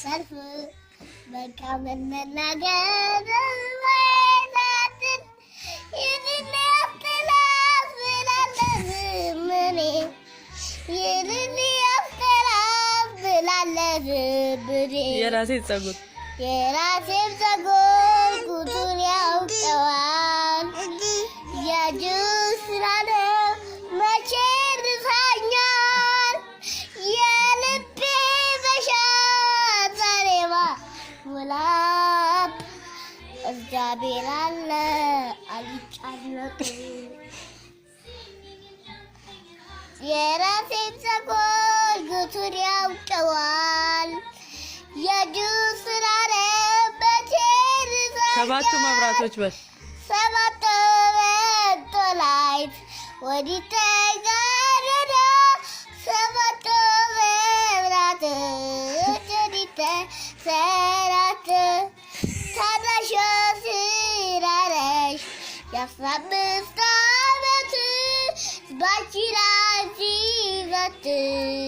ሰልፍ በቃ መናገር ወይዛትን ይህን ያስተላልፍላለሁ እኔ ይህን ያስተላልፍላለሁ ብሬ የራሴን ፀጉር ጉዱን ያውቀዋል የጁስ ስራ ነው መቼ ድፋኛል የልቤ በሻት ዛሬማ ሙላት እግዚአብሔር አለ አልጫነቱ የራሴን ፀጉር ጉዱን ያውቀዋል የጁስ ስራ ነው መቼ ድፋኛል ሰባቱ መብራቶች በል ሰባቱ ላይት ወዲህ ተጋረደ ሰባቱ መብራቶች ወዲህ ተሰራት ታናሽ ስራ ነሽ የ15 ዓመት ባንቺ ላይ ሲበትር